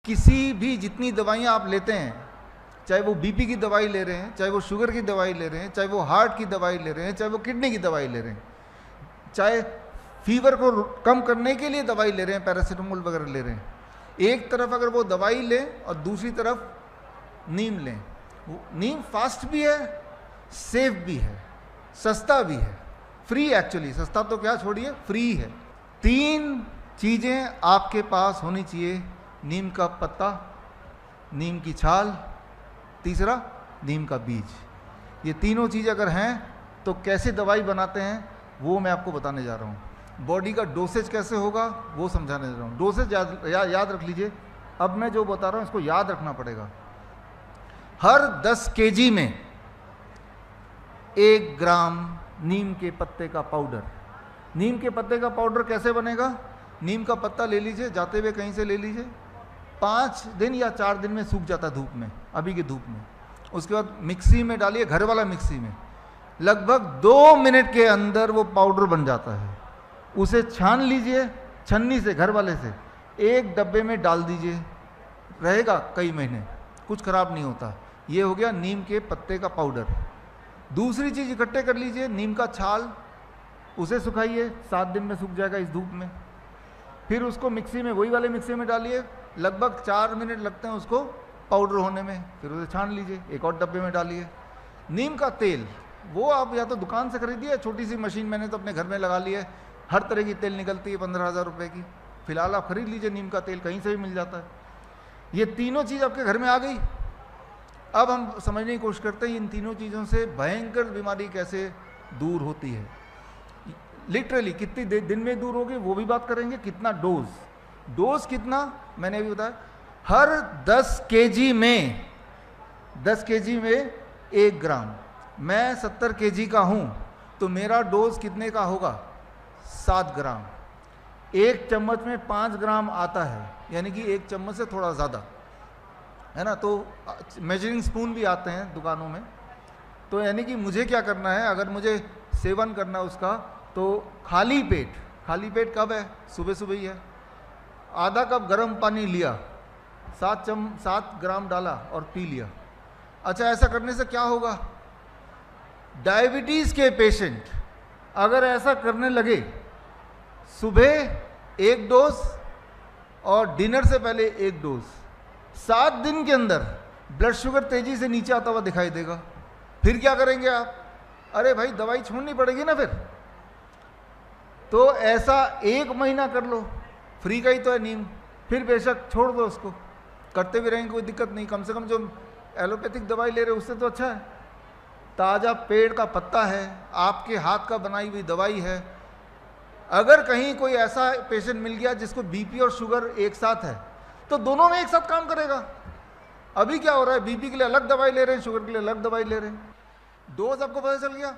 किसी भी जितनी दवाइयाँ आप लेते हैं, चाहे वो बीपी की दवाई ले रहे हैं, चाहे वो शुगर की दवाई ले रहे हैं, चाहे वो हार्ट की दवाई ले रहे हैं, चाहे वो किडनी की दवाई ले रहे हैं, चाहे फीवर को कम करने के लिए दवाई ले रहे हैं, पैरासीटामोल वगैरह ले रहे हैं, एक तरफ अगर वो दवाई लें और दूसरी तरफ नीम लें, नीम फास्ट भी है, सेफ भी है, सस्ता भी है, फ्री एक्चुअली, सस्ता तो क्या छोड़िए, फ्री है। 3 चीज़ें आपके पास होनी चाहिए, नीम का पत्ता, नीम की छाल, तीसरा नीम का बीज। ये तीनों चीज़ अगर हैं तो कैसे दवाई बनाते हैं वो मैं आपको बताने जा रहा हूँ। बॉडी का डोसेज कैसे होगा वो समझाने जा रहा हूँ। डोसेज याद रख लीजिए, अब मैं जो बता रहा हूँ इसको याद रखना पड़ेगा। हर 10 केजी में 1 ग्राम नीम के पत्ते का पाउडर। नीम के पत्ते का पाउडर कैसे बनेगा? नीम का पत्ता ले लीजिए, जाते हुए कहीं से ले लीजिए, 5 दिन या 4 दिन में सूख जाता धूप में, अभी की धूप में। उसके बाद मिक्सी में डालिए, घर वाला मिक्सी में, लगभग 2 मिनट के अंदर वो पाउडर बन जाता है। उसे छान लीजिए छन्नी से, घर वाले से, एक डब्बे में डाल दीजिए, रहेगा कई महीने, कुछ खराब नहीं होता। ये हो गया नीम के पत्ते का पाउडर। दूसरी चीज़ इकट्ठे कर लीजिए, नीम का छाल, उसे सुखाइए, 7 दिन में सूख जाएगा इस धूप में। फिर उसको मिक्सी में, वही वाले मिक्सी में डालिए, लगभग 4 मिनट लगते हैं उसको पाउडर होने में। फिर उसे छान लीजिए, एक और डब्बे में डालिए। नीम का तेल, वो आप या तो दुकान से खरीदिए, छोटी सी मशीन मैंने तो अपने घर में लगा ली है, हर तरह की तेल निकलती है 15,000 रुपये की। फिलहाल आप खरीद लीजिए, नीम का तेल कहीं से भी मिल जाता है। ये तीनों चीज़ आपके घर में आ गई। अब हम समझने की कोशिश करते हैं इन तीनों चीज़ों से भयंकर बीमारी कैसे दूर होती है। लिटरली कितनी दिन में दूर होगी वो भी बात करेंगे। कितना डोज कितना मैंने अभी बताया, हर 10 केजी में 1 ग्राम। मैं 70 केजी का हूँ तो मेरा डोज कितने का होगा? 7 ग्राम। 1 चम्मच में 5 ग्राम आता है, यानी कि 1 चम्मच से थोड़ा ज़्यादा, है ना। तो मेजरिंग स्पून भी आते हैं दुकानों में। तो यानी कि मुझे क्या करना है, अगर मुझे सेवन करना है उसका, तो खाली पेट कब है? सुबह सुबह ही है। आधा कप गर्म पानी लिया, 7 ग्राम डाला और पी लिया। अच्छा, ऐसा करने से क्या होगा? डायबिटीज़ के पेशेंट अगर ऐसा करने लगे, सुबह 1 डोज और डिनर से पहले 1 डोज, 7 दिन के अंदर ब्लड शुगर तेजी से नीचे आता हुआ दिखाई देगा। फिर क्या करेंगे आप? अरे भाई, दवाई छोड़नी पड़ेगी ना फिर। तो ऐसा 1 महीना कर लो, फ्री का ही तो है नीम, फिर बेशक छोड़ दो उसको, करते भी रहेंगे, कोई दिक्कत नहीं। कम से कम जो एलोपैथिक दवाई ले रहे हो उससे तो अच्छा है। ताज़ा पेड़ का पत्ता है, आपके हाथ का बनाई हुई दवाई है। अगर कहीं कोई ऐसा पेशेंट मिल गया जिसको बीपी और शुगर एक साथ है, तो दोनों में एक साथ काम करेगा। अभी क्या हो रहा है, बीपी के लिए अलग दवाई ले रहे हैं, शुगर के लिए अलग दवाई ले रहे हैं। डोज आपको पता चल गया।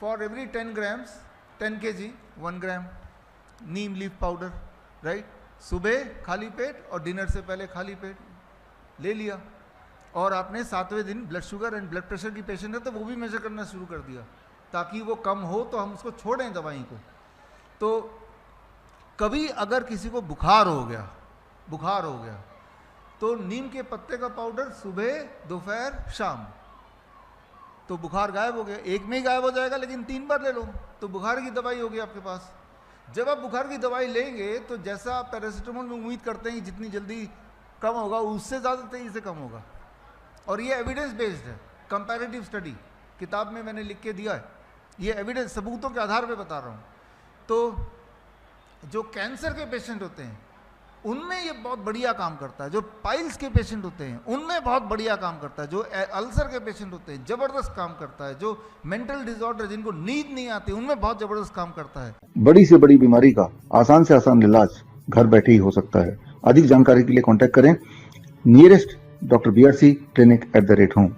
For every 10 grams 10 kg 1 gram Neem leaf powder, right. सुबह खाली पेट और डिनर से पहले खाली पेट ले लिया। और आपने 7वें दिन blood sugar and blood pressure की पेशेंट है तो वो भी मेजर करना शुरू कर दिया, ताकि वो कम हो तो हम उसको छोड़ें दवाई को। तो कभी अगर किसी को बुखार हो गया तो नीम के पत्ते का पाउडर सुबह, दोपहर, शाम, तो बुखार गायब हो गया। एक में ही गायब हो जाएगा, लेकिन 3 बार ले लो तो बुखार की दवाई होगी आपके पास। जब आप बुखार की दवाई लेंगे तो जैसा आप पैरासीटामोल में उम्मीद करते हैं कि जितनी जल्दी कम होगा, उससे ज़्यादा तेज़ी से कम होगा। और ये एविडेंस बेस्ड है, कंपैरेटिव स्टडी किताब में मैंने लिख के दिया है। ये एविडेंस, सबूतों के आधार पे बता रहा हूँ। तो जो कैंसर के पेशेंट होते हैं उनमें ये बहुत बढ़िया काम करता है। जो पाइल्स के पेशेंट होते हैं उनमें बहुत बढ़िया काम करता है। जो अल्सर के पेशेंट होते हैं ज़बरदस्त काम करता है। जो मेंटल डिसऑर्डर, जिनको नींद नहीं आती, उनमें बहुत ज़बरदस्त काम करता है। बड़ी से बड़ी बीमारी का आसान से आसान इलाज घर बैठे ही हो सकता है। अधिक जानकारी के लिए कांटेक्ट करें nearest doctor BRC clinic @ home।